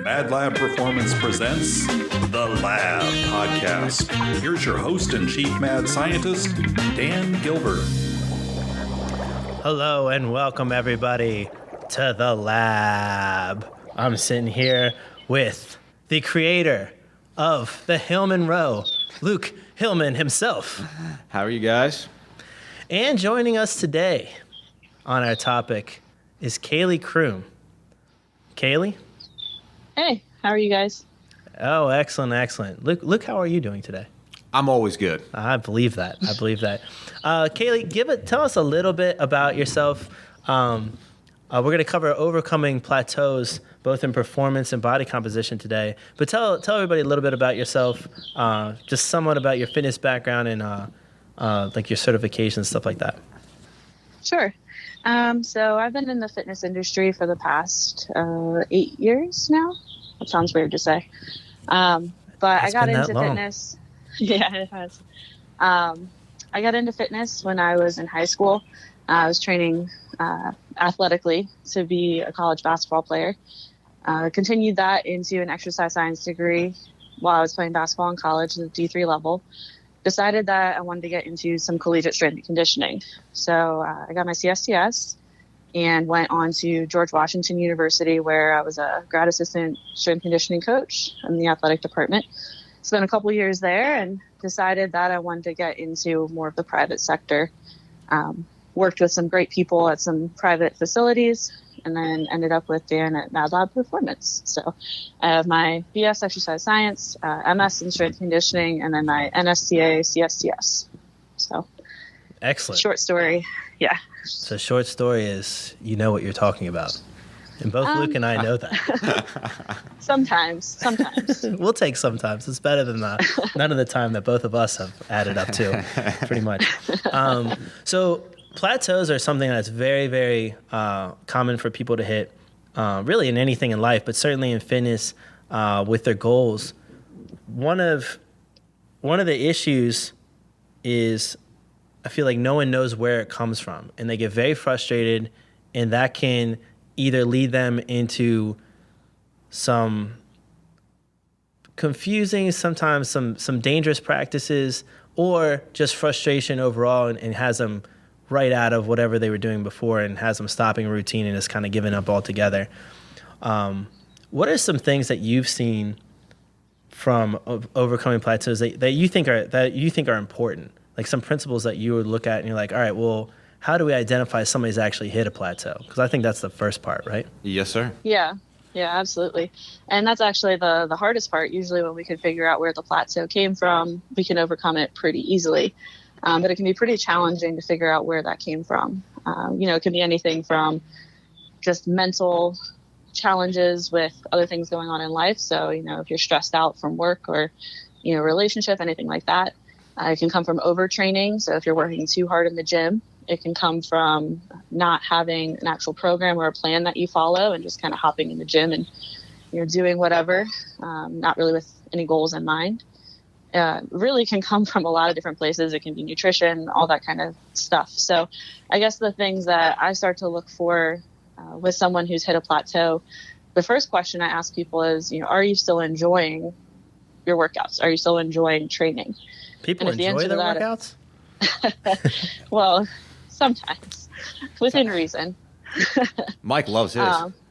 Madlab Performance presents The Lab Podcast. Here's your host and chief mad scientist, Dan Gilbert. Hello and welcome everybody to The Lab. I'm sitting here with the creator of the Hillman Row, Luke Hillman himself. How are you guys? And joining us today on our topic is Cayley Kruhm. Cayley? Hey, how are you guys? Oh, excellent. Luke, how are you doing today? I'm always good. I believe that. Cayley, tell us a little bit about yourself. We're going to cover overcoming plateaus, both in performance and body composition today. But tell everybody a little bit about yourself, just somewhat about your fitness background and like your certifications, stuff like that. Sure. So I've been in the fitness industry for the past 8 years now. That sounds weird to say. But I got into fitness. Yeah, it has. I got into fitness when I was in high school. I was training athletically to be a college basketball player. Continued that into an exercise science degree while I was playing basketball in college at the D3 level. Decided that I wanted to get into some collegiate strength and conditioning. So I got my CSTS and went on to George Washington University, where I was a grad assistant strength conditioning coach in the athletic department. Spent a couple years there and decided that I wanted to get into more of the private sector. Worked with some great people at some private facilities, and then ended up with Dan at Madlab Performance. So I have my BS exercise science, MS in strength conditioning, and then my NSTA CSTS. So Excellent. Short story. Yeah. So short story is you know what you're talking about. And both Luke and I know that. Sometimes. We'll take sometimes. It's better than none of the time that both of us have added up to, pretty much. So plateaus are something that's very, very common for people to hit, really in anything in life, but certainly in fitness with their goals. One of the issues is I feel like no one knows where it comes from, and they get very frustrated, and that can either lead them into some confusing, sometimes some dangerous practices, or just frustration overall and has them right out of whatever they were doing before and has them stopping a routine and just kind of giving up altogether. What are some things that you've seen from overcoming plateaus that you think are important? Like some principles that you would look at and you're like, all right, well, how do we identify somebody's actually hit a plateau? Because I think that's the first part, right? Yes, sir. Yeah, absolutely. And that's actually the hardest part. Usually when we can figure out where the plateau came from, we can overcome it pretty easily. But it can be pretty challenging to figure out where that came from. It can be anything from just mental challenges with other things going on in life. So, if you're stressed out from work or, relationship, anything like that. It can come from overtraining. So if you're working too hard in the gym, it can come from not having an actual program or a plan that you follow and just kind of hopping in the gym and, doing whatever, not really with any goals in mind. Really can come from a lot of different places. It can be nutrition, all that kind of stuff. So I guess the things that I start to look for with someone who's hit a plateau, the first question I ask people is, are you still enjoying your workouts? Are you still enjoying training? People enjoy their workouts? Well, sometimes, within reason. Mike loves his.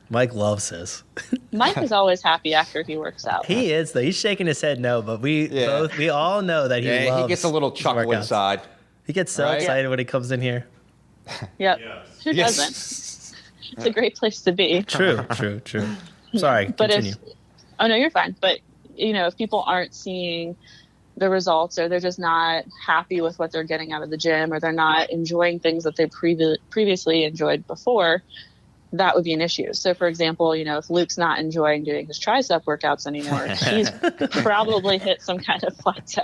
Mike loves his. Mike is always happy after he works out. He is, though. He's shaking his head no, but we all know that he loves. He gets a little chuckle inside. He gets so excited when he comes in here. Yep. Yes. Who doesn't? It's a great place to be. True. Sorry, but continue. No, you're fine. But, if people aren't seeing the results, or they're just not happy with what they're getting out of the gym, or they're not enjoying things that they previously enjoyed before, that would be an issue. So for example, if Luke's not enjoying doing his tricep workouts anymore, he's probably hit some kind of plateau.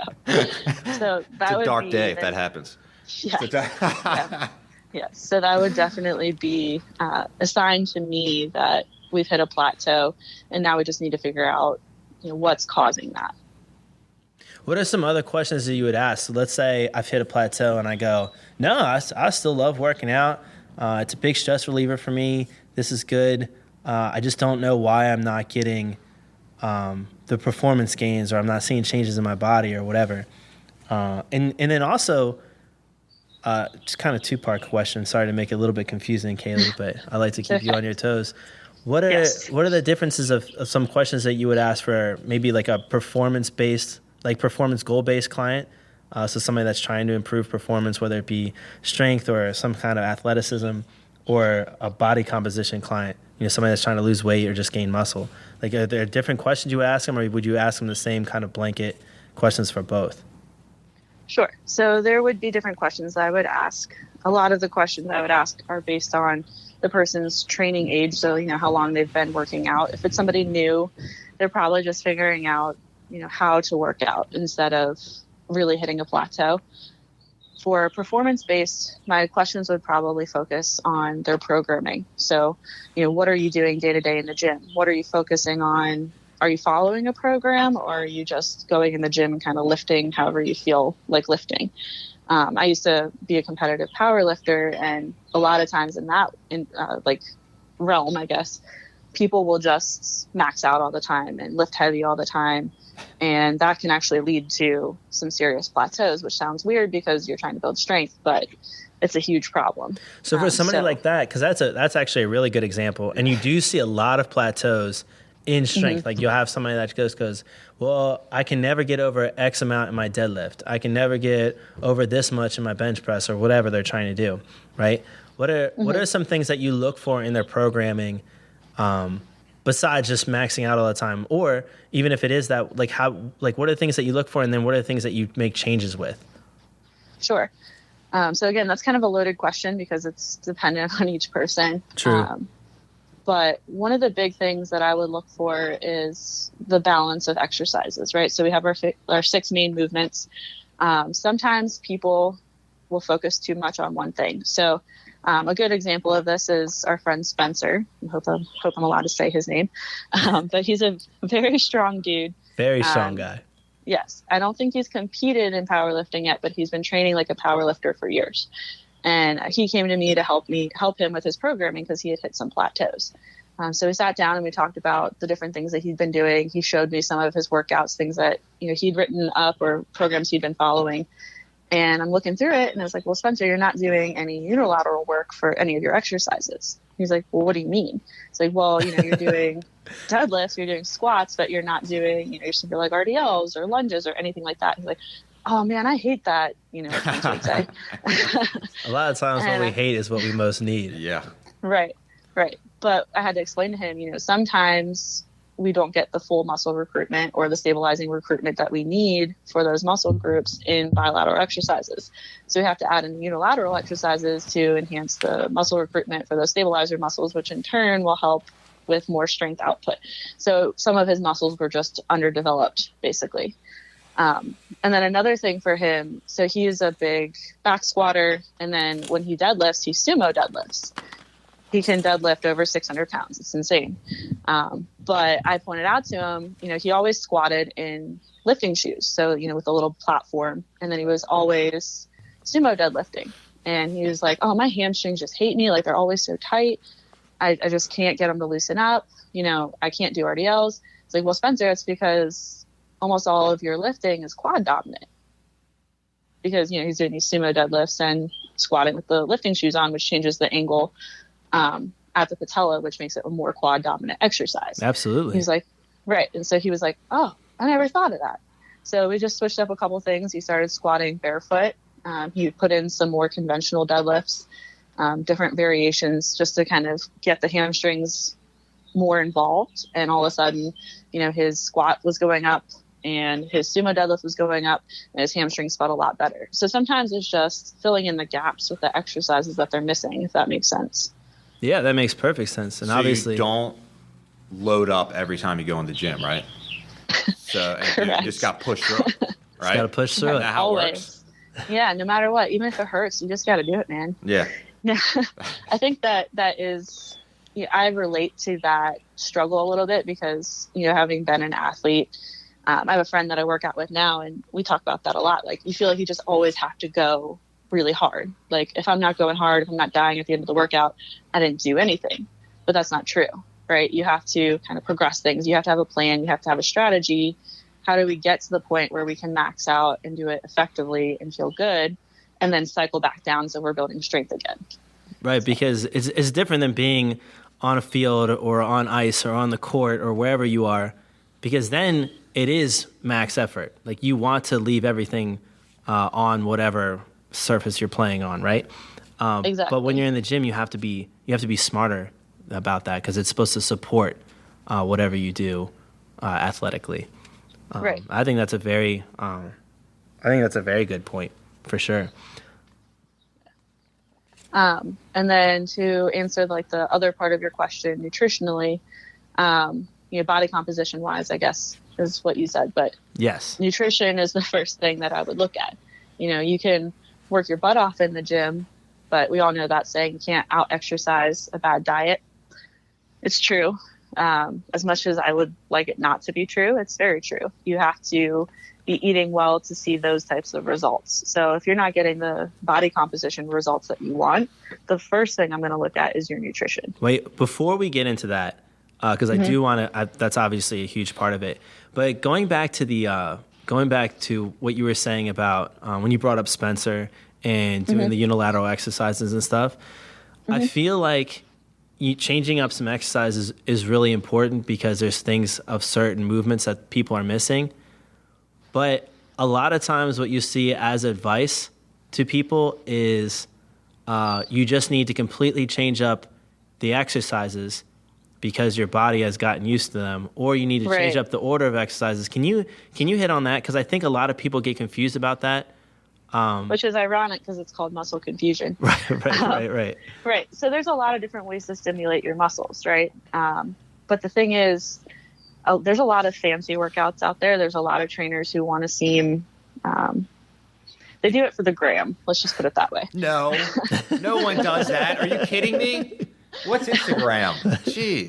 So that it's a dark day if that happens. Yeah. Yeah. So that would definitely be a sign to me that we've hit a plateau, and now we just need to figure out what's causing that. What are some other questions that you would ask? So let's say I've hit a plateau and I go, no, I still love working out. It's a big stress reliever for me. This is good. I just don't know why I'm not getting the performance gains, or I'm not seeing changes in my body or whatever. And then also, just kind of two-part question. Sorry to make it a little bit confusing, Cayley, but I like to keep you on your toes. What are the differences of some questions that you would ask for maybe like a performance-based, like performance goal-based client? So somebody that's trying to improve performance, whether it be strength or some kind of athleticism, or a body composition client, somebody that's trying to lose weight or just gain muscle. Like, are there different questions you would ask them, or would you ask them the same kind of blanket questions for both? Sure. So there would be different questions that I would ask. A lot of the questions I would ask are based on the person's training age. So, how long they've been working out. If it's somebody new, they're probably just figuring out, how to work out instead of really hitting a plateau. For performance-based, my questions would probably focus on their programming. So, what are you doing day to day in the gym? What are you focusing on? Are you following a program, or are you just going in the gym and kind of lifting however you feel like lifting? I used to be a competitive power lifter, and a lot of times in that realm, I guess, people will just max out all the time and lift heavy all the time. And that can actually lead to some serious plateaus, which sounds weird because you're trying to build strength, but it's a huge problem. So for somebody like that, because that's actually a really good example, and you do see a lot of plateaus in strength. Mm-hmm. Like you'll have somebody that goes, well, I can never get over X amount in my deadlift. I can never get over this much in my bench press, or whatever they're trying to do, right? What are some things that you look for in their programming, besides just maxing out all the time? Or even if it is that, what are the things that you look for, and then what are the things that you make changes with? Sure. So again, that's kind of a loaded question because it's dependent on each person. True. But one of the big things that I would look for is the balance of exercises, right? So we have our 6 main movements. Sometimes people will focus too much on one thing. So a good example of this is our friend Spencer. I hope I'm allowed to say his name. But he's a very strong dude. Very strong guy. Yes. I don't think he's competed in powerlifting yet, but he's been training like a powerlifter for years. And he came to me to help him with his programming because he had hit some plateaus. So we sat down and we talked about the different things that he'd been doing. He showed me some of his workouts, things that he'd written up or programs he'd been following. And I'm looking through it and I was like, well, Spencer, you're not doing any unilateral work for any of your exercises. He's like, well, what do you mean? It's like, well, you're doing deadlifts, you're doing squats, but you're not doing, your super leg RDLs or lunges or anything like that. He's like, oh man, I hate that, Spencer would say. A lot of times what we hate is what we most need. Yeah. Right. But I had to explain to him, sometimes we don't get the full muscle recruitment or the stabilizing recruitment that we need for those muscle groups in bilateral exercises. So we have to add in unilateral exercises to enhance the muscle recruitment for those stabilizer muscles, which in turn will help with more strength output. So some of his muscles were just underdeveloped, basically. And then another thing for him, so he is a big back squatter, and then when he deadlifts, he sumo deadlifts. He can deadlift over 600 pounds. It's insane. But I pointed out to him, he always squatted in lifting shoes. So, with a little platform. And then he was always sumo deadlifting. And he was like, oh, my hamstrings just hate me. Like, they're always so tight. I just can't get them to loosen up. I can't do RDLs. It's like, well, Spencer, it's because almost all of your lifting is quad dominant. Because, he's doing these sumo deadlifts and squatting with the lifting shoes on, which changes the angle at the patella, which makes it a more quad dominant exercise. Absolutely. He's like, right. And so he was like, oh, I never thought of that. So we just switched up a couple things. He started squatting barefoot. He put in some more conventional deadlifts, different variations just to kind of get the hamstrings more involved. And all of a sudden, his squat was going up and his sumo deadlift was going up and his hamstrings felt a lot better. So sometimes it's just filling in the gaps with the exercises that they're missing, if that makes sense. Yeah, that makes perfect sense. And so obviously, you don't load up every time you go in the gym, right? So and you just got to push through it, right? Got to push through it. Isn't that how Always. it works? Yeah, no matter what, even if it hurts, you just got to do it, man. Yeah. Yeah, I think that is, I relate to that struggle a little bit because, having been an athlete, I have a friend that I work out with now, and we talk about that a lot. Like, you feel like you just always have to go really hard. Like, if I'm not going hard, if I'm not dying at the end of the workout, I didn't do anything. But that's not true. right? You have to kind of progress things. You have to have a plan. You have to have a strategy. How do we get to the point where we can max out and do it effectively and feel good, and then cycle back down so we're building strength again? Right, because it's different than being on a field or on ice or on the court or wherever you are, because then it is max effort. Like, you want to leave everything on whatever surface you're playing on, right? Exactly. But when you're in the gym, you have to be smarter about that, because it's supposed to support whatever you do athletically. Right. I think that's a very good point for sure. And then to answer like the other part of your question, nutritionally, body composition wise, I guess is what you said, but yes, nutrition is the first thing that I would look at. You can work your butt off in the gym, but we all know that saying, you can't out exercise a bad diet. It's true. As much as I would like it not to be true, it's very true. You have to be eating well to see those types of results. So if you're not getting the body composition results that you want, the first thing I'm going to look at is your nutrition. Wait, before we get into that, because I do want to, that's obviously a huge part of it. But going back to what you were saying about when you brought up Spencer and doing the unilateral exercises and stuff, I feel like changing up some exercises is really important, because there's things of certain movements that people are missing. But a lot of times what you see as advice to people is you just need to completely change up the exercises because your body has gotten used to them, or you need to change up the order of exercises. Can you hit on that? Because I think a lot of people get confused about that. Which is ironic, because it's called muscle confusion. Right. Right. So there's a lot of different ways to stimulate your muscles, right? But the thing is, there's a lot of fancy workouts out there. There's a lot of trainers who want to seem, they do it for the gram. Let's just put it that way. No one does that. Are you kidding me? What's Instagram? Jeez.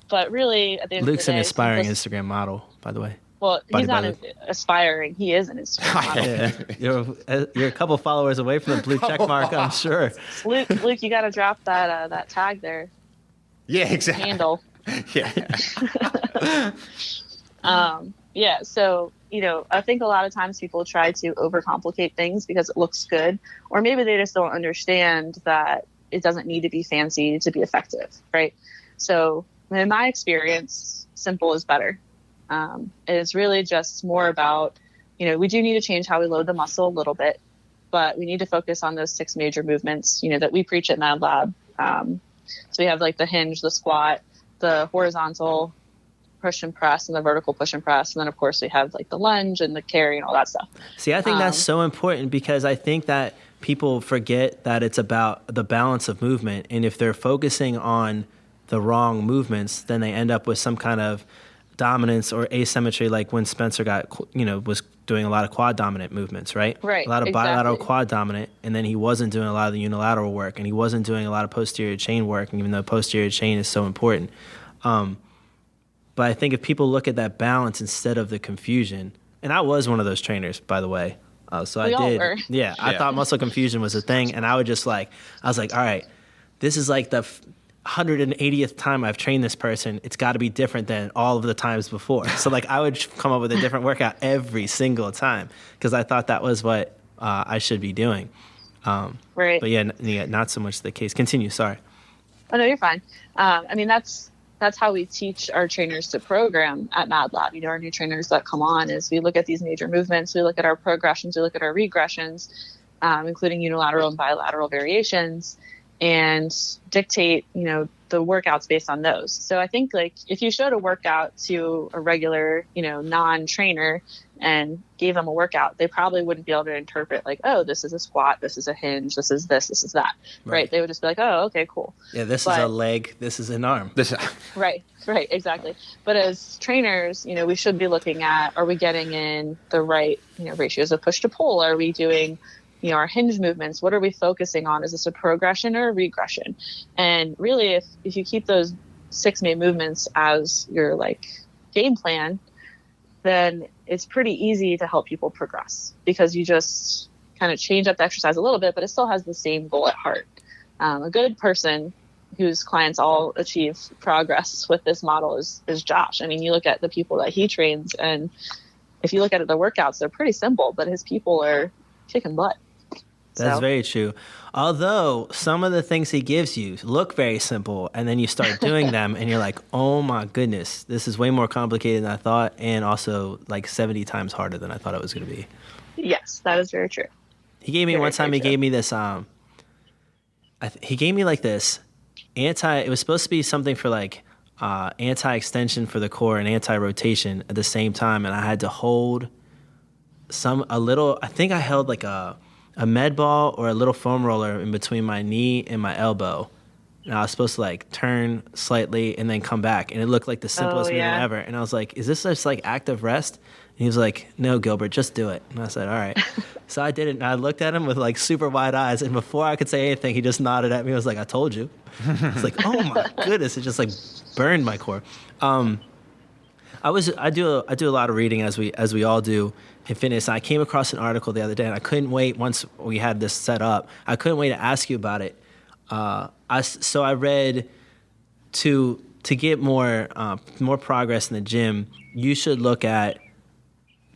But really, at the end Luke's of the day, an aspiring Instagram model, by the way. Well, he's not aspiring. He is an Instagram model. Yeah. You're a couple followers away from the blue check mark, I'm sure. Luke, you got to drop that tag there. Yeah, exactly. Handle. Yeah. Yeah. So, I think a lot of times people try to overcomplicate things because it looks good, or maybe they just don't understand that it doesn't need to be fancy to be effective. Right. So in my experience, simple is better. It's really just more about, we do need to change how we load the muscle a little bit, but we need to focus on those 6 major movements, that we preach at Madlab. So we have like the hinge, the squat, the horizontal push and press, and the vertical push and press. And then of course we have like the lunge and the carry and all that stuff. See, I think that's so important, because I think that people forget that it's about the balance of movement. And if they're focusing on the wrong movements, then they end up with some kind of dominance or asymmetry, like when Spencer was doing a lot of quad dominant movements, right? Right. A lot of bilateral quad dominant, and then he wasn't doing a lot of the unilateral work, and he wasn't doing a lot of posterior chain work, even though posterior chain is so important. But I think if people look at that balance instead of the confusion, and I was one of those trainers, by the way. So I did. Yeah, I thought muscle confusion was a thing, and I was like, all right, this is like the 180th time I've trained this person. It's got to be different than all of the times before. So like I would come up with a different workout every single time, because I thought that was what I should be doing. Right. But yeah, not so much the case. Continue. Sorry. Oh no, you're fine. That's how we teach our trainers to program at Madlab. Our new trainers that come on is we look at these major movements, we look at our progressions, we look at our regressions, including unilateral and bilateral variations, and dictate, the workouts based on those. So I think like if you showed a workout to a regular, non-trainer and gave them a workout, they probably wouldn't be able to interpret like, oh, this is a squat, this is a hinge, this is this is that. Right? They would just be like, oh, okay, cool. Yeah, this is a leg, this is an arm. Right, exactly. But as trainers, we should be looking at, are we getting in the right, ratios of push to pull? Are we doing our hinge movements? What are we focusing on? Is this a progression or a regression? And really, if you keep those 6 main movements as your like game plan, then it's pretty easy to help people progress, because you just kind of change up the exercise a little bit, but it still has the same goal at heart. A good person, whose clients all achieve progress with this model is Josh. I mean, you look at the people that he trains, and if you look at the workouts, they're pretty simple, but his people are kicking butt. That's very true. Although some of the things he gives you look very simple, and then you start doing them and you're like, oh my goodness, this is way more complicated than I thought, and also like 70 times harder than I thought it was going to be. Yes, that is very true. He gave me he gave me this, he gave me like this it was supposed to be something for like anti-extension for the core and anti-rotation at the same time, and I had to hold I think I held like a med ball or a little foam roller in between my knee and my elbow. And I was supposed to like turn slightly and then come back. And it looked like the simplest movement ever. And I was like, is this just like active rest? And he was like, no, Gilbert, just do it. And I said, all right. So I did it. And I looked at him with like super wide eyes. And before I could say anything, he just nodded at me. I was like, I told you. I was like, oh my goodness. It just like burned my core. I do a lot of reading as we all do in fitness. I came across an article the other day, and I couldn't wait. Once we had this set up, I couldn't wait to ask you about it. So I read to get more progress in the gym, you should look at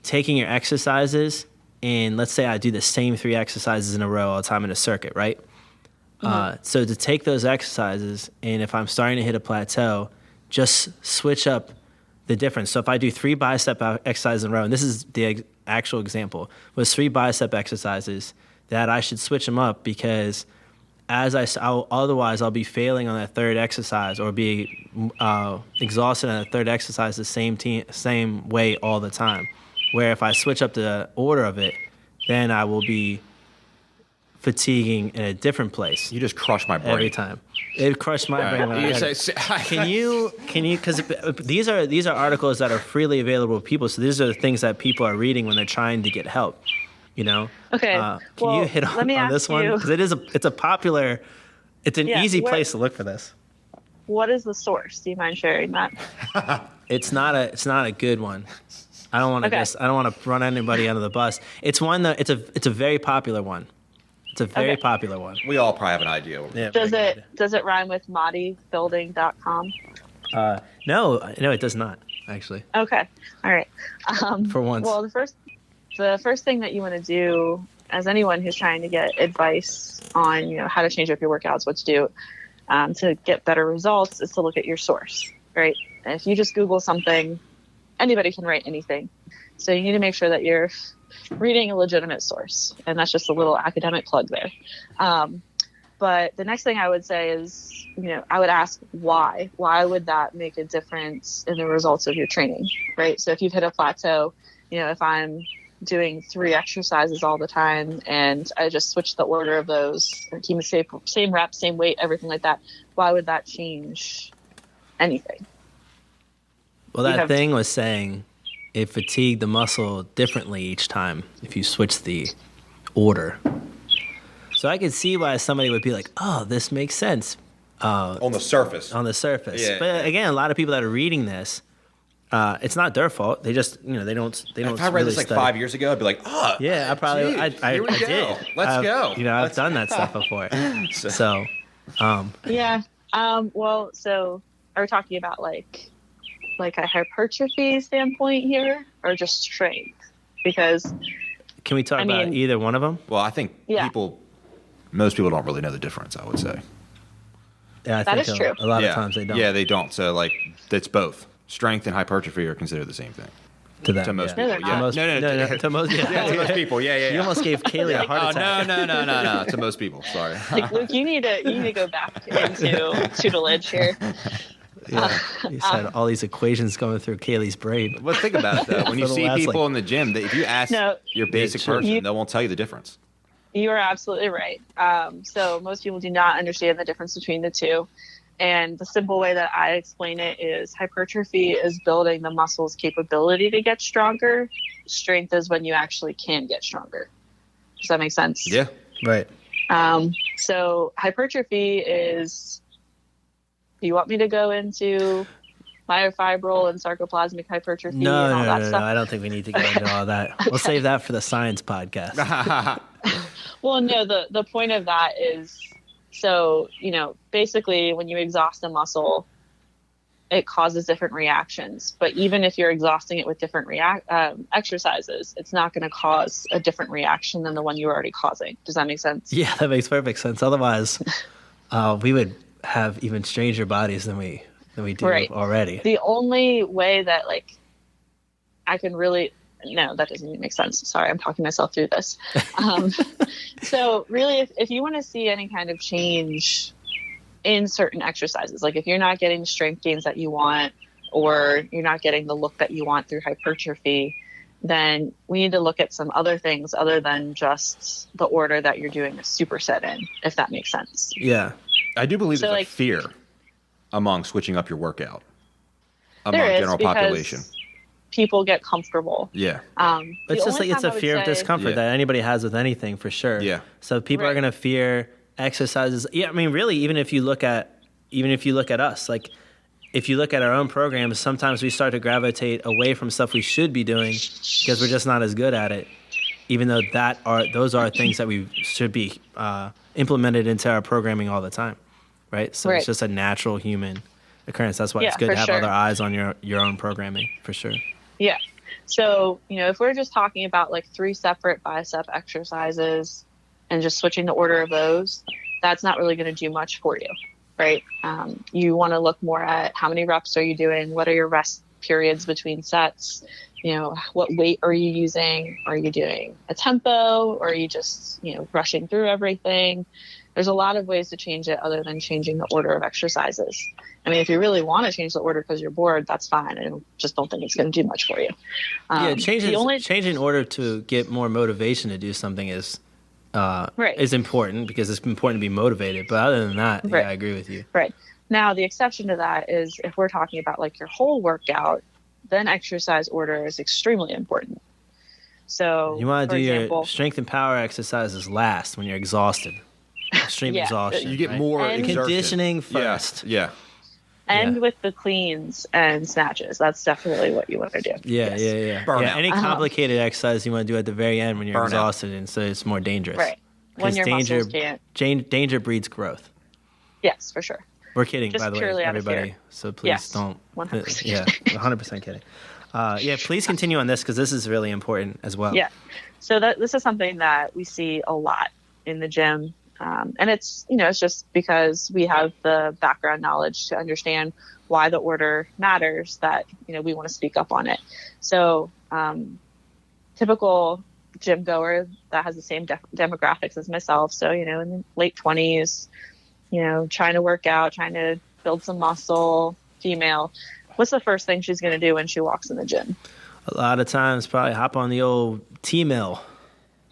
taking your exercises, and let's say I do the same 3 exercises in a row all the time in a circuit, right? So to take those exercises, and if I'm starting to hit a plateau, just switch up the difference. So if I do 3 bicep exercises in a row, and this is the actual example, was 3 bicep exercises, that I should switch them up, because otherwise I'll be failing on that 3rd exercise, or be exhausted on the 3rd exercise the same way all the time. Where if I switch up the order of it, then I will be fatiguing in a different place. You just crush my brain every time. It crushed my brain. Can you? Because these are articles that are freely available to people. So these are the things that people are reading when they're trying to get help. You know. Okay. Can you hit on this one? Because it's a popular. It's an easy place to look for this. What is the source? Do you mind sharing that? It's not a good one. I don't want to I don't want to run anybody under the bus. It's one that it's a very popular one. It's a very popular one. We all probably have an idea. Yeah, does it rhyme with bodybuilding.com? No, it does not, actually. Okay. All right. For once. Well, the first thing that you want to do, as anyone who's trying to get advice on, how to change up your workouts, what to do to get better results, is to look at your source, right? And if you just Google something, anybody can write anything. So you need to make sure that you're reading a legitimate source. And that's just a little academic plug there. But the next thing I would say is, I would ask why. Why would that make a difference in the results of your training, right? So if you've hit a plateau, if I'm doing 3 exercises all the time and I just switch the order of those, or keep the same reps, same weight, everything like that, why would that change anything? Well, that thing was saying it fatigued the muscle differently each time if you switch the order. So I could see why somebody would be like, oh, this makes sense. On the surface. Yeah. But again, a lot of people that are reading this, it's not their fault. They just, they don't. If I read this like 5 years ago, I'd be like, oh, yeah, here we go. did. Let's go. I've done that stuff before. So, yeah. Well, so are we talking about like a hypertrophy standpoint here, or just strength? Because can we talk about either one of them? Well, I think most people don't really know the difference, I would say. Yeah, that is true. A lot of times they don't. Yeah, they don't. So like, it's both. Strength and hypertrophy are considered the same thing. To most people. No, To most people. Yeah. You almost gave Cayley a heart attack. No. To most people. Sorry. Like, Luke, you need to go back into tutelage here. Yeah, you said all these equations going through Cayley's brain. Well, think about it though. When you see people in the gym, if you ask your basic person, they won't tell you the difference. You are absolutely right. So most people do not understand the difference between the two. And the simple way that I explain it is hypertrophy is building the muscle's capability to get stronger. Strength is when you actually can get stronger. Does that make sense? Yeah. Right. So hypertrophy is, do you want me to go into myofibril and sarcoplasmic hypertrophy and all that stuff? No, I don't think we need to go into all that. We'll save that for the science podcast. Well, no, the point of that is So, basically when you exhaust a muscle, it causes different reactions. But even if you're exhausting it with different exercises, it's not going to cause a different reaction than the one you're already causing. Does that make sense? Yeah, that makes perfect sense. Otherwise, we would have even stranger bodies than we do already. The only way that I can really... No, that doesn't even make sense. Sorry, I'm talking myself through this. So really, if you want to see any kind of change in certain exercises, like if you're not getting the strength gains that you want, or you're not getting the look that you want through hypertrophy, then we need to look at some other things other than just the order that you're doing a superset in, if that makes sense. Yeah. I do believe there's a fear among switching up your workout among general population. People get comfortable. Yeah. It's just it's a fear of discomfort that anybody has with anything, for sure. Yeah. So people are going to fear exercises. Yeah. I mean, really, even if you look at us, like if you look at our own programs, sometimes we start to gravitate away from stuff we should be doing because we're just not as good at it, even though those are things that we should be implemented into our programming all the time. Right. So it's just a natural human occurrence. That's why it's good to have other eyes on your own programming, for sure. Yeah. So, if we're just talking about 3 separate bicep exercises and just switching the order of those, that's not really going to do much for you, right? You want to look more at how many reps are you doing? What are your rest periods between sets? What weight are you using? Are you doing a tempo, or are you just, rushing through everything? There's a lot of ways to change it other than changing the order of exercises. I mean, if you really want to change the order because you're bored, that's fine. I just don't think it's going to do much for you. Changing order to get more motivation to do something is important, because it's important to be motivated. But other than that, I agree with you. Right. Now, the exception to that is if we're talking about your whole workout, then exercise order is extremely important. So you want to do your strength and power exercises last when you're exhausted. Extreme exhaustion. You get more conditioning first. Yeah. And with the cleans and snatches, that's definitely what you want to do. Yeah. Any complicated exercise you want to do at the very end when you're exhausted, and so it's more dangerous. Right. When your muscles can't. Danger breeds growth. Yes, for sure. We're kidding, by the way, everybody. So please don't. 100%. Yeah, 100% kidding. Please continue on this, because this is really important as well. Yeah. So this is something that we see a lot in the gym. And it's just because we have the background knowledge to understand why the order matters that, we want to speak up on it. So, typical gym goer that has the same demographics as myself. So, in the late 20s, trying to work out, trying to build some muscle, female, what's the first thing she's going to do when she walks in the gym? A lot of times probably hop on the old T-mill.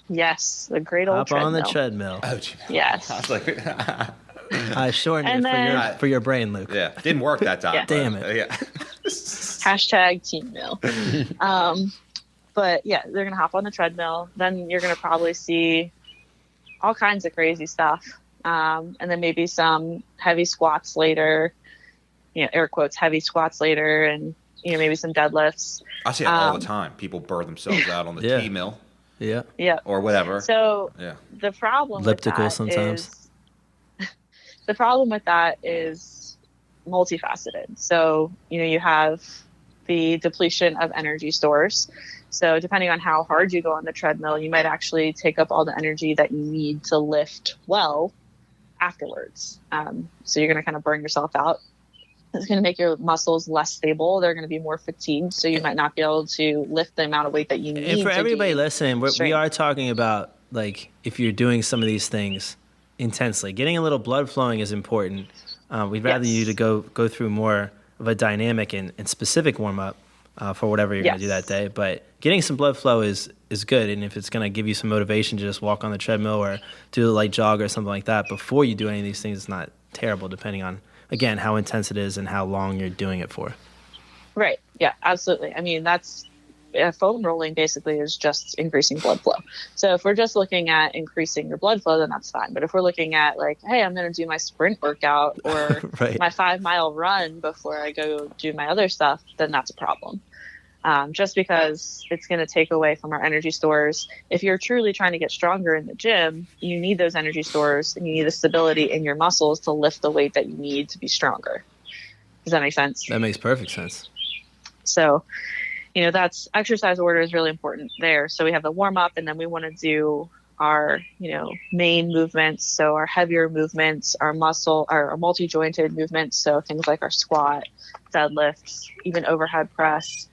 Yes, the great old treadmill. Hop on the treadmill. Oh, yes. I was like, I shortened it for your brain, Luke. Yeah, didn't work that time. Damn it. Yeah. Hashtag team meal. But they're going to hop on the treadmill. Then you're going to probably see all kinds of crazy stuff. And then maybe some heavy squats later, air quotes, heavy squats later, and, maybe some deadlifts. I see it all the time. People burn themselves out on the T-mill. Yeah. Or whatever. So the problem elliptical with that sometimes. The problem with that is multifaceted. So, you have the depletion of energy stores. So depending on how hard you go on the treadmill, you might actually take up all the energy that you need to lift well afterwards. So you're going to kind of burn yourself out. It's going to make your muscles less stable. They're going to be more fatigued, so you might not be able to lift the amount of weight that you need. And for everybody listening, we are talking about, if you're doing some of these things intensely, getting a little blood flowing is important. We'd rather you to go through more of a dynamic and specific warm-up for whatever you're going to do that day. But getting some blood flow is good, and if it's going to give you some motivation to just walk on the treadmill or do a light jog or something like that before you do any of these things, it's not terrible, depending on, again, how intense it is and how long you're doing it for. Right. Yeah, absolutely. I mean, foam rolling basically is just increasing blood flow. So if we're just looking at increasing your blood flow, then that's fine. But if we're looking at hey, I'm going to do my sprint workout or my 5-mile run before I go do my other stuff, then that's a problem. just because it's going to take away from our energy stores. If you're truly trying to get stronger in the gym, you need those energy stores and you need the stability in your muscles to lift the weight that you need to be stronger. Does that make sense? That makes perfect sense. So, that's exercise order is really important there. So we have the warm up, and then we want to do our, main movements. So our heavier movements, our multi-jointed movements. So things like our squat, deadlifts, even overhead press.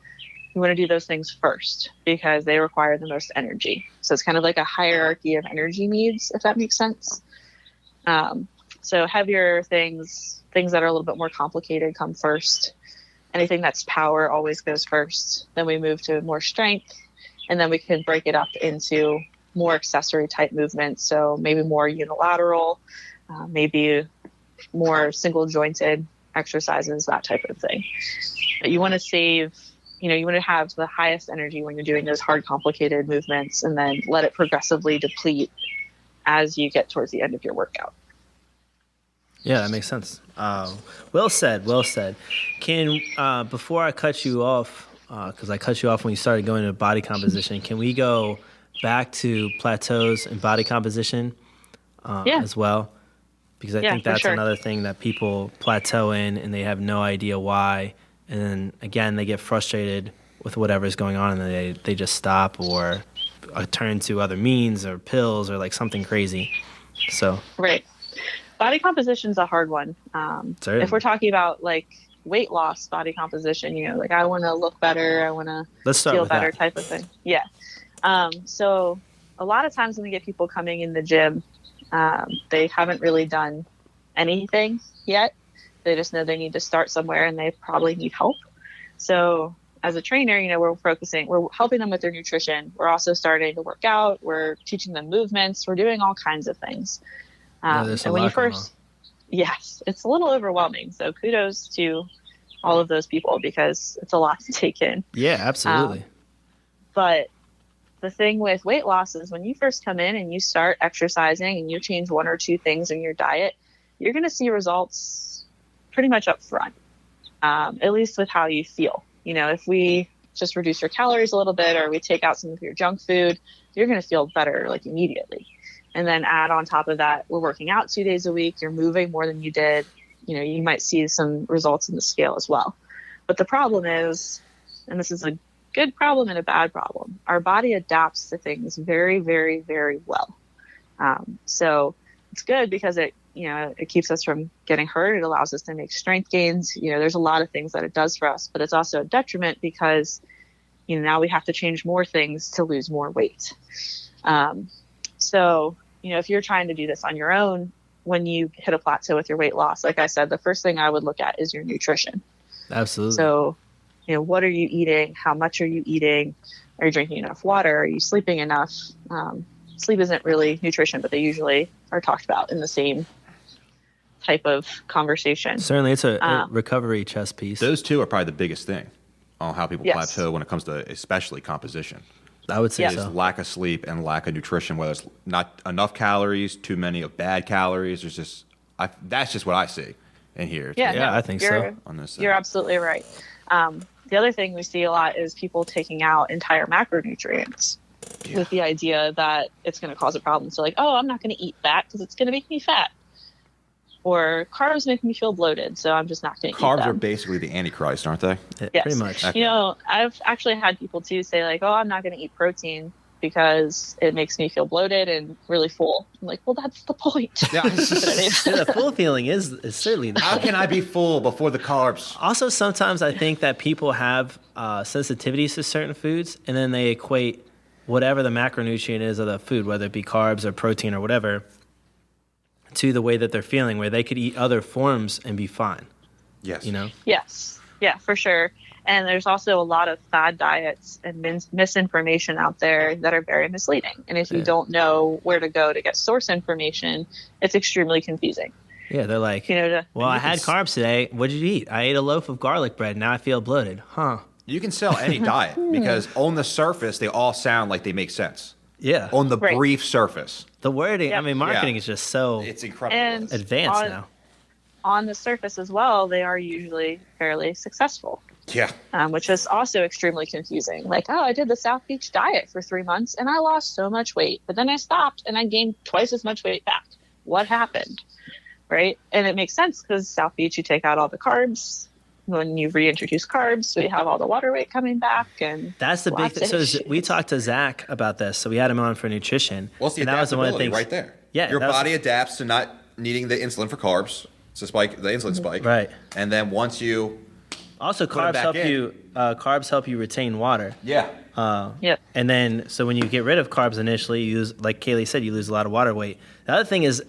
We want to do those things first because they require the most energy. So it's kind of like a hierarchy of energy needs, if that makes sense. So heavier things that are a little bit more complicated come first. Anything that's power always goes first. Then we move to more strength, and then we can break it up into more accessory type movements. So maybe more unilateral, maybe more single jointed exercises, that type of thing. But you want to save, you want to have the highest energy when you're doing those hard, complicated movements, and then let it progressively deplete as you get towards the end of your workout. Yeah, that makes sense. Well said. Can, before I cut you off, because I cut you off when you started going into body composition, can we go back to plateaus and body composition as well? Because I think that's another thing that people plateau in and they have no idea why. And then, again, they get frustrated with whatever's going on and they just stop or turn to other means or pills or like something crazy. So right. Body composition is a hard one. If we're talking about like weight loss body composition, like I want to look better, I want to feel better type of thing. Yeah. So a lot of times when we get people coming in the gym, they haven't really done anything yet. They just know they need to start somewhere and they probably need help. So as a trainer, we're helping them with their nutrition. We're also starting to work out. We're teaching them movements. We're doing all kinds of things. And when you first, yes, it's a little overwhelming. So kudos to all of those people because it's a lot to take in. Yeah, absolutely. But the thing with weight loss is when you first come in and you start exercising and you change one or two things in your diet, you're going to see results pretty much up front, at least with how you feel. If we just reduce your calories a little bit or we take out some of your junk food, you're going to feel better like immediately. And then add on top of that, we're working out 2 days a week. You're moving more than you did. You might see some results in the scale as well. But the problem is, and this is a good problem and a bad problem, our body adapts to things very, very, very well. So it's good because it keeps us from getting hurt. It allows us to make strength gains. There's a lot of things that it does for us, but it's also a detriment because, now we have to change more things to lose more weight. So, if you're trying to do this on your own, when you hit a plateau with your weight loss, like I said, the first thing I would look at is your nutrition. Absolutely. So, what are you eating? How much are you eating? Are you drinking enough water? Are you sleeping enough? Sleep isn't really nutrition, but they usually are talked about in the same type of conversation. Certainly, it's a recovery chess piece. Those two are probably the biggest thing on how people plateau when it comes to especially composition. I would say so. Lack of sleep and lack of nutrition, whether it's not enough calories, too many of bad calories. There's just that's just what I see and hear. Yeah, I think so. On this, you're absolutely right. The other thing we see a lot is people taking out entire macronutrients with the idea that it's going to cause a problem. So like, oh, I'm not going to eat fat because it's going to make me fat. Or carbs make me feel bloated, so I'm just not going to eat them. Carbs are basically the Antichrist, aren't they? Yes. Pretty much. Okay. I've actually had people too say like, oh, I'm not going to eat protein because it makes me feel bloated and really full. I'm like, well, that's the point. Yeah. The full feeling is certainly the How can I be full before the carbs? Also, sometimes I think that people have sensitivities to certain foods, and then they equate whatever the macronutrient is of the food, whether it be carbs or protein or whatever, to the way that they're feeling, where they could eat other forms and be fine. Yes. Yes. Yeah, for sure. And there's also a lot of fad diets and misinformation out there that are very misleading. And if you don't know where to go to get source information, it's extremely confusing. Yeah, they're like, well, I had carbs today. What did you eat? I ate a loaf of garlic bread. Now I feel bloated. Huh. You can sell any diet because on the surface, they all sound like they make sense. Yeah. On the brief surface. The wording, marketing is just so it's incredible. And advanced now. On the surface as well, they are usually fairly successful. Yeah. Which is also extremely confusing. Like, oh, I did the South Beach diet for 3 months and I lost so much weight, but then I stopped and I gained twice as much weight back. What happened? Right? And it makes sense because South Beach, you take out all the carbs. When you reintroduce carbs, so you have all the water weight coming back, and that's the big thing. So we talked to Zach about this. So we had him on for nutrition. Well, it's the adaptability right there. Yeah, your body adapts to not needing the insulin for carbs. It's a spike, the insulin spike. Right. And then once you also carbs help you retain water. Yeah. Yep. And then, so when you get rid of carbs initially, you use, like Cayley said, you lose a lot of water weight. The other thing is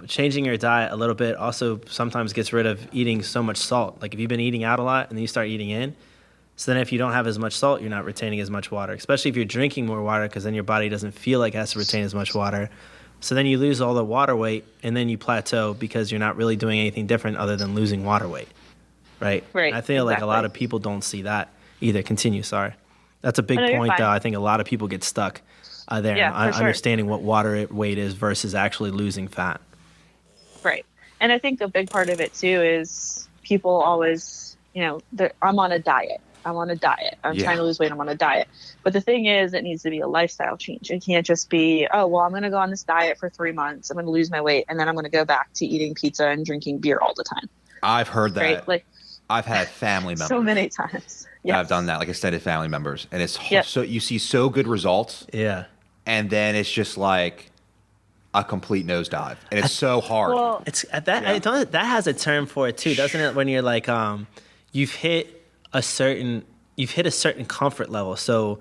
changing your diet a little bit also sometimes gets rid of eating so much salt. Like if you've been eating out a lot and then you start eating in, so then if you don't have as much salt, you're not retaining as much water, especially if you're drinking more water, because then your body doesn't feel like it has to retain as much water. So then you lose all the water weight and then you plateau because you're not really doing anything different other than losing water weight. Right? Right. I feel like a lot of people don't see that either. Continue, sorry. That's a big point, though. I think a lot of people get stuck there in understanding what water weight is versus actually losing fat. Right. And I think a big part of it, too, is people always, I'm on a diet. I'm trying to lose weight. I'm on a diet. But the thing is, it needs to be a lifestyle change. It can't just be, oh, well, I'm going to go on this diet for 3 months. I'm going to lose my weight. And then I'm going to go back to eating pizza and drinking beer all the time. I've heard that. Right? Like, I've had family members. So many times. Yes. I've done that, like extended family members. And it's so you see so good results. Yeah. And then it's just like a complete nosedive. And it's so hard. Well, it's at that. Yeah. That has a term for it too, doesn't it? When you're like, you've hit a certain comfort level. So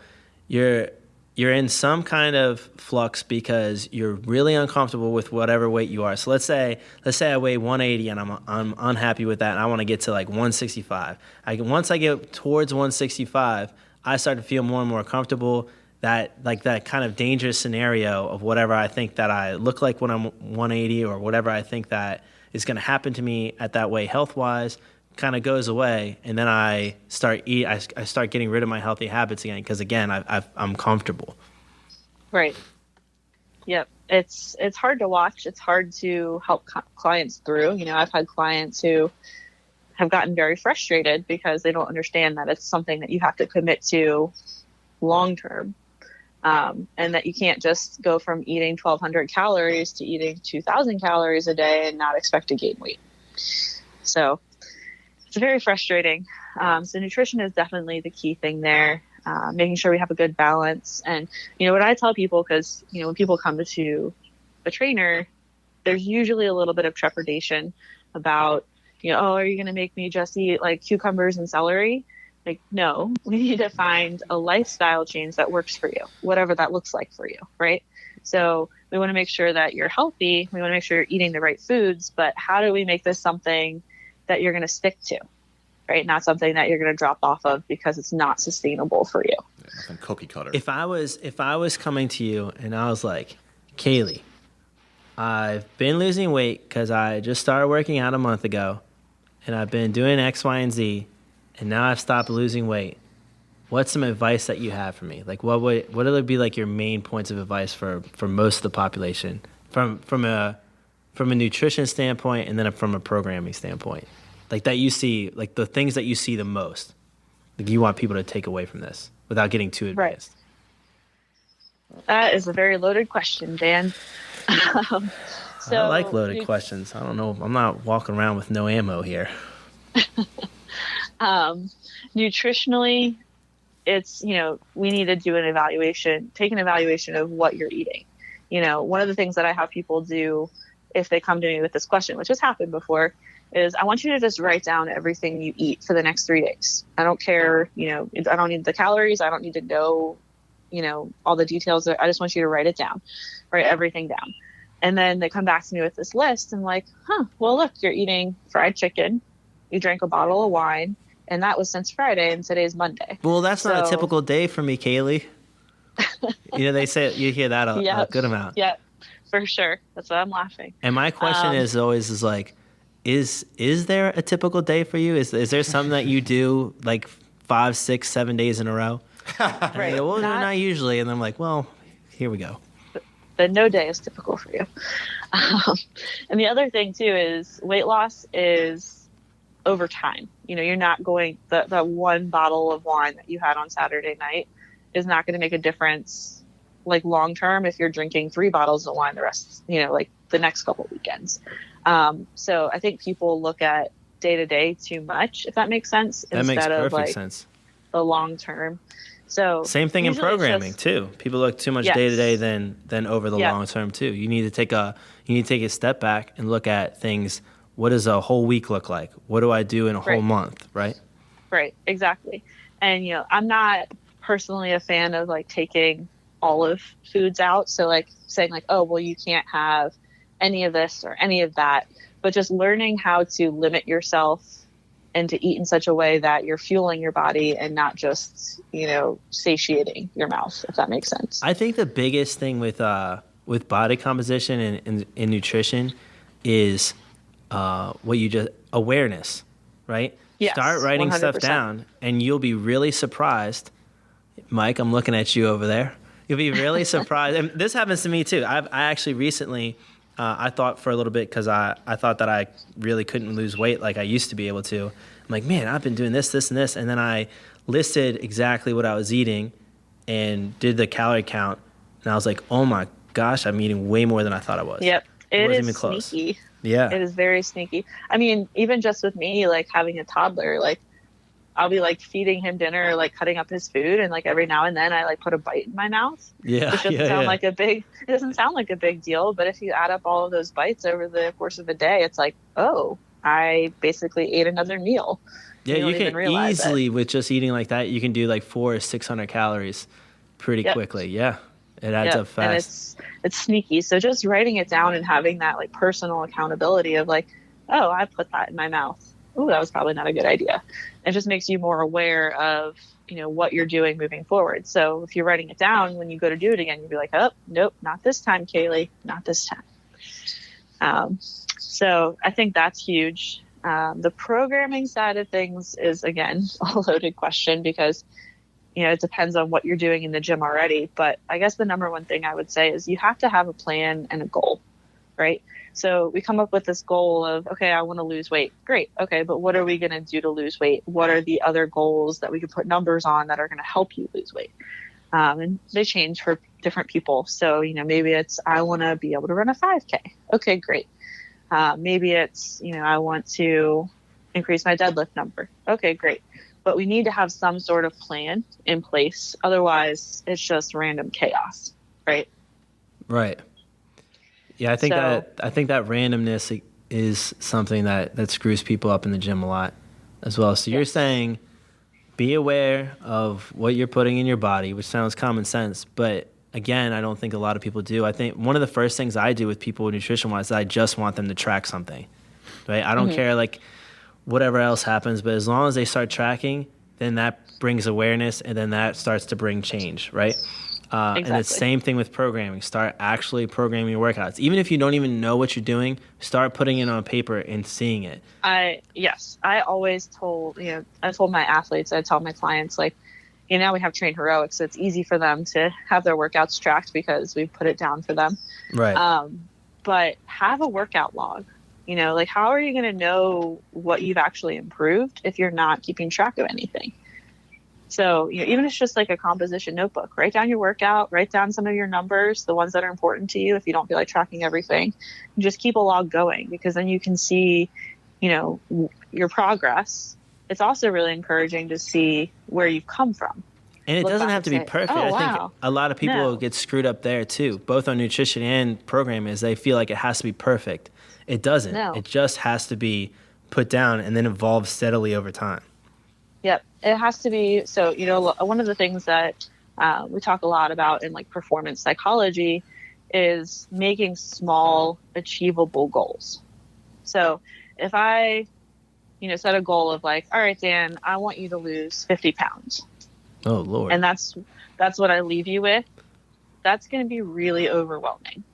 you're in some kind of flux because you're really uncomfortable with whatever weight you are. So let's say I weigh 180 and I'm unhappy with that and I want to get to like 165. Once I get towards 165, I start to feel more and more comfortable. That kind of dangerous scenario of whatever I think that I look like when I'm 180 or whatever I think that is going to happen to me at that weight health-wise kind of goes away, and then I start getting rid of my healthy habits again because again I'm comfortable. Right. Yep. It's hard to watch. It's hard to help clients through. I've had clients who have gotten very frustrated because they don't understand that it's something that you have to commit to long term, and that you can't just go from eating 1,200 calories to eating 2,000 calories a day and not expect to gain weight. So it's very frustrating. So nutrition is definitely the key thing there, making sure we have a good balance. And, what I tell people, because, when people come to a trainer, there's usually a little bit of trepidation about, oh, are you going to make me just eat like cucumbers and celery? Like, no, we need to find a lifestyle change that works for you, whatever that looks like for you, right? So we want to make sure that you're healthy. We want to make sure you're eating the right foods, but how do we make this something that you're going to stick to, right? Not something that you're going to drop off of because it's not sustainable for you. Yeah, nothing cookie cutter. If I was coming to you and I was like, Cayley, I've been losing weight because I just started working out a month ago, and I've been doing X, Y, and Z, and now I've stopped losing weight. What's some advice that you have for me? Like, what would be like your main points of advice for most of the population from a nutrition standpoint and then from a programming standpoint, like that you see, like the things that you see the most, like you want people to take away from this without getting too advanced? Right. That is a very loaded question, Dan. So I like loaded questions. I don't know. I'm not walking around with no ammo here. Nutritionally, it's, we need to do take an evaluation of what you're eating. One of the things that I have people do if they come to me with this question, which has happened before, is I want you to just write down everything you eat for the next 3 days. I don't care, I don't need the calories. I don't need to know, all the details. I just want you to write it down, write everything down. And then they come back to me with this list and like, well, look, you're eating fried chicken. You drank a bottle of wine, and that was since Friday, and today's Monday. Well, that's not a typical day for me, Cayley. They say you hear that a good amount. Yeah, for sure. That's why I'm laughing. And my question is like, is there a typical day for you? Is there something that you do like 5, 6, 7 days in a row? Right. Go, well, not usually. And I'm like, well, here we go. Then no day is typical for you. And the other thing too is weight loss is over time. You're not going, the one bottle of wine that you had on Saturday night is not going to make a difference like long term if you're drinking 3 bottles of wine the rest, like the next couple of weekends. So I think people look at day to day too much, if that makes sense, that instead makes perfect of like sense. the long term. So same thing in programming too. People look too much day to day than over the long term too. You need to take a step back and look at things. What does a whole week look like? What do I do in a whole month? Right. Right. Exactly. And I'm not personally a fan of like taking all of foods out. So like saying like, oh, well, you can't have any of this or any of that, but just learning how to limit yourself and to eat in such a way that you're fueling your body and not just, satiating your mouth, if that makes sense. I think the biggest thing with body composition and nutrition is awareness, right? Yes, start writing 100%. Stuff down and you'll be really surprised. Mike, I'm looking at you over there. You'll be really surprised. And this happens to me too. I actually recently, I thought for a little bit because I thought that I really couldn't lose weight like I used to be able to. I'm like, man, I've been doing this, this, and this. And then I listed exactly what I was eating and did the calorie count. And I was like, oh my gosh, I'm eating way more than I thought I was. Yep. It wasn't is even close. Sneaky. Yeah. It is very sneaky. I mean, even just with me, like having a toddler, like I'll be like feeding him dinner, like cutting up his food. And like every now and then I like put a bite in my mouth. Yeah. Which doesn't sound like it doesn't sound like a big deal. But if you add up all of those bites over the course of the day, it's like, oh, I basically ate another meal. Yeah, you can easily, with just eating like that, you can do like 400 or 600 calories pretty quickly. Yeah. It adds up fast. And it's sneaky. So just writing it down and having that like personal accountability of like, oh, I put that in my mouth. Oh, that was probably not a good idea. It just makes you more aware of, what you're doing moving forward. So if you're writing it down, when you go to do it again, you'll be like, oh, nope, not this time, Cayley, not this time. So I think that's huge. The programming side of things is, again, a loaded question because it depends on what you're doing in the gym already. But I guess the number one thing I would say is you have to have a plan and a goal, right? So we come up with this goal of, okay, I want to lose weight. Great. Okay, but what are we going to do to lose weight? What are the other goals that we could put numbers on that are going to help you lose weight? And they change for different people. So, maybe it's, I want to be able to run a 5K. Okay, great. Maybe it's, I want to increase my deadlift number. Okay, great. But we need to have some sort of plan in place. Otherwise, it's just random chaos, right? Right. Yeah, I think that randomness is something that screws people up in the gym a lot as well. So you're saying be aware of what you're putting in your body, which sounds common sense, but again, I don't think a lot of people do. I think one of the first things I do with people nutrition-wise is I just want them to track something, right? I don't care like whatever else happens, but as long as they start tracking, then that brings awareness and then that starts to bring change, right? Exactly. And it's the same thing with programming. Start actually programming your workouts. Even if you don't even know what you're doing, start putting it on paper and seeing it. I always told, I told my athletes, I tell my clients, like, now we have Train Heroics, so it's easy for them to have their workouts tracked because we put it down for them. Right. But have a workout log. Like how are you going to know what you've actually improved if you're not keeping track of anything? So, even if it's just like a composition notebook, write down your workout, write down some of your numbers, the ones that are important to you if you don't feel like tracking everything. And just keep a log going because then you can see, your progress. It's also really encouraging to see where you've come from. And it doesn't have to be perfect. Oh, I think a lot of people get screwed up there too, both on nutrition and programming, is they feel like it has to be perfect. It doesn't. No. It just has to be put down and then evolve steadily over time. Yep. It has to be. So, one of the things that we talk a lot about in like performance psychology is making small, achievable goals. So if I, set a goal of like, all right, Dan, I want you to lose 50 pounds. Oh, Lord. And that's what I leave you with. That's going to be really overwhelming.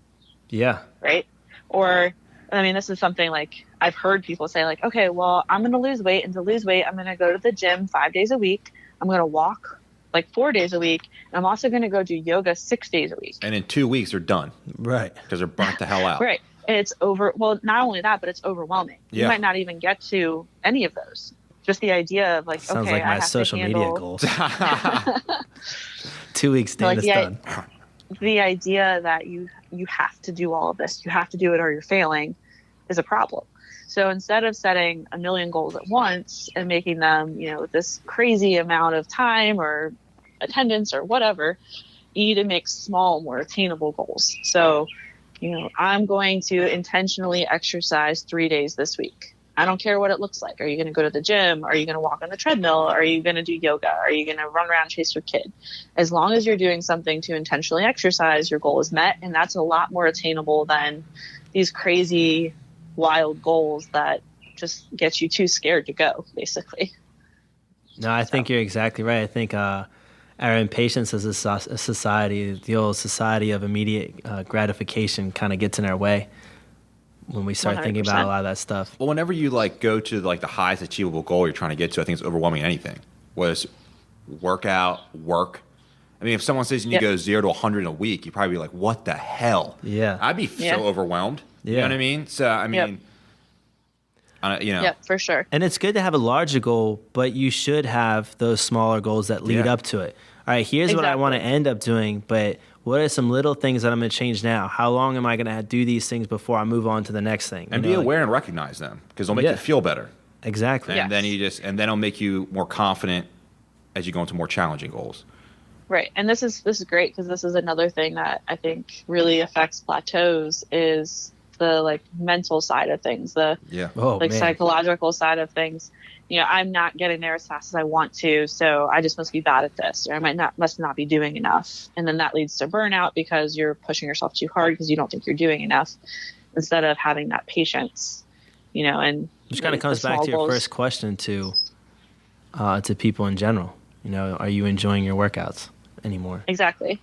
Yeah. Right. Or, this is something like I've heard people say like, okay, well, I'm going to lose weight. And to lose weight, I'm going to go to the gym 5 days a week. I'm going to walk like 4 days a week. And I'm also going to go do yoga 6 days a week. And in 2 weeks, they're done. Right. Because they're burnt the hell out. Right. well, not only that, but it's overwhelming. Yeah. You might not even get to any of those. Just the idea of like, Sounds okay, like my social media goals. 2 weeks, Dan, it's done. The idea that you have to do all of this, you have to do it or you're failing, is a problem. So instead of setting a million goals at once and making them, this crazy amount of time or attendance or whatever, you need to make small, more attainable goals. So, I'm going to intentionally exercise 3 days this week. I don't care what it looks like. Are you going to go to the gym? Are you going to walk on the treadmill? Are you going to do yoga? Are you going to run around and chase your kid? As long as you're doing something to intentionally exercise, your goal is met. And that's a lot more attainable than these crazy, wild goals that just get you too scared to go, basically. No, I think you're exactly right. I think our impatience as a society, the old society of immediate gratification kind of gets in our way when we start 100%. Thinking about a lot of that stuff. Well, whenever you go to the highest achievable goal you're trying to get to, I think it's overwhelming anything. Was work. I mean, if someone says you need to go 0 to 100 in a week, you'd probably be like, what the hell? Yeah. I'd be so overwhelmed. Yeah. You know what I mean? So, I mean, Yeah, for sure. And it's good to have a larger goal, but you should have those smaller goals that lead up to it. All right, here's what I want to end up doing, but what are some little things that I'm going to change now? How long am I going to do these things before I move on to the next thing? And be aware and recognize them, because they'll make you feel better. Exactly. And then then it'll make you more confident as you go into more challenging goals. Right. And this is great, because this is another thing that I think really affects plateaus is the mental side of things, the psychological side of things. I'm not getting there as fast as I want to, so I just must be bad at this, or I must not be doing enough. And then that leads to burnout because you're pushing yourself too hard because you don't think you're doing enough, instead of having that patience, and which kind of comes back to your first question to people in general. Are you enjoying your workouts anymore? Exactly.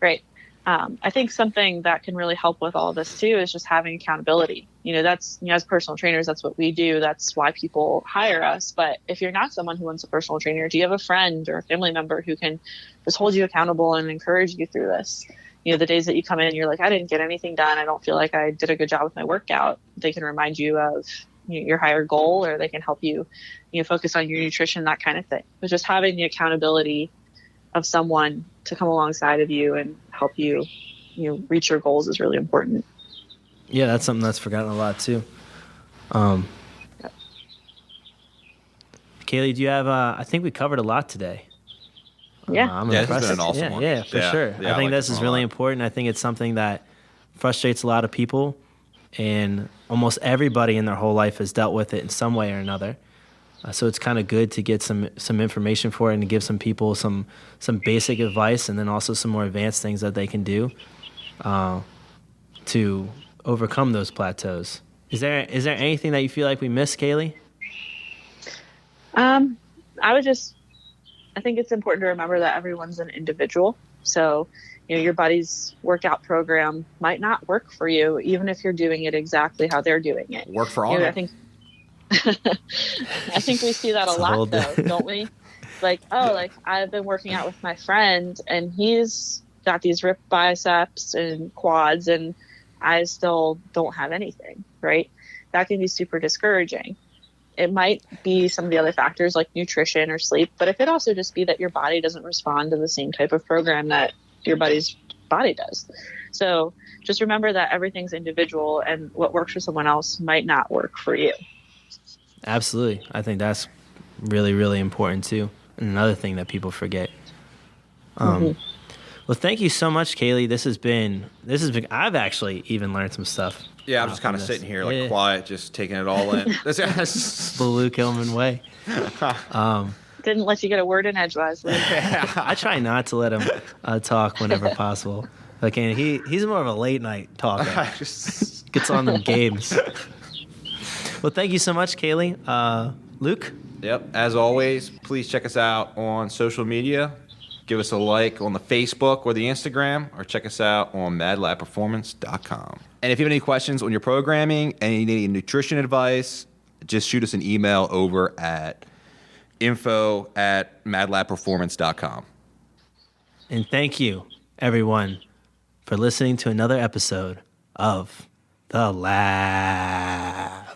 Right. I think something that can really help with all of this too is just having accountability. That's, as personal trainers, that's what we do. That's why people hire us. But if you're not someone who wants a personal trainer, do you have a friend or a family member who can just hold you accountable and encourage you through this? The days that you come in and you're like, I didn't get anything done, I don't feel like I did a good job with my workout, they can remind you of your higher goal, or they can help you, focus on your nutrition, that kind of thing. But just having the accountability of someone to come alongside of you and help you, reach your goals is really important. Yeah, that's something that's forgotten a lot too. Cayley, do you have? I think we covered a lot today. Yeah, I'm impressed. This has been an awesome one. Yeah, for sure. I think this is really important. I think it's something that frustrates a lot of people, and almost everybody in their whole life has dealt with it in some way or another. So it's kind of good to get some information for it and to give some people some basic advice, and then also some more advanced things that they can do to overcome those plateaus. Is there anything that you feel like we missed, Cayley? I think it's important to remember that everyone's an individual. So, your buddy's workout program might not work for you, even if you're doing it exactly how they're doing it. Work for all. I think we see that a lot, though, don't we? I've been working out with my friend, and he's got these ripped biceps and quads, and I still don't have anything, right? That can be super discouraging. It might be some of the other factors like nutrition or sleep, but it could also just be that your body doesn't respond to the same type of program that your buddy's body does. So just remember that everything's individual, and what works for someone else might not work for you. Absolutely. I think that's really, really important too. And another thing that people forget. Well, thank you so much, Cayley. This has been. I've actually even learned some stuff. Yeah, I'm just kind of sitting here quiet, just taking it all in. The Luke Hillman way. Didn't let you get a word in edgewise. I try not to let him talk whenever possible. Okay, he's more of a late night talker. Gets on them games. Well, thank you so much, Cayley. Luke? Yep. As always, please check us out on social media. Give us a like on the Facebook or the Instagram, or check us out on madlabperformance.com. And if you have any questions on your programming and you need any nutrition advice, just shoot us an email over at info@madlabperformance.com. And thank you, everyone, for listening to another episode of The Lab.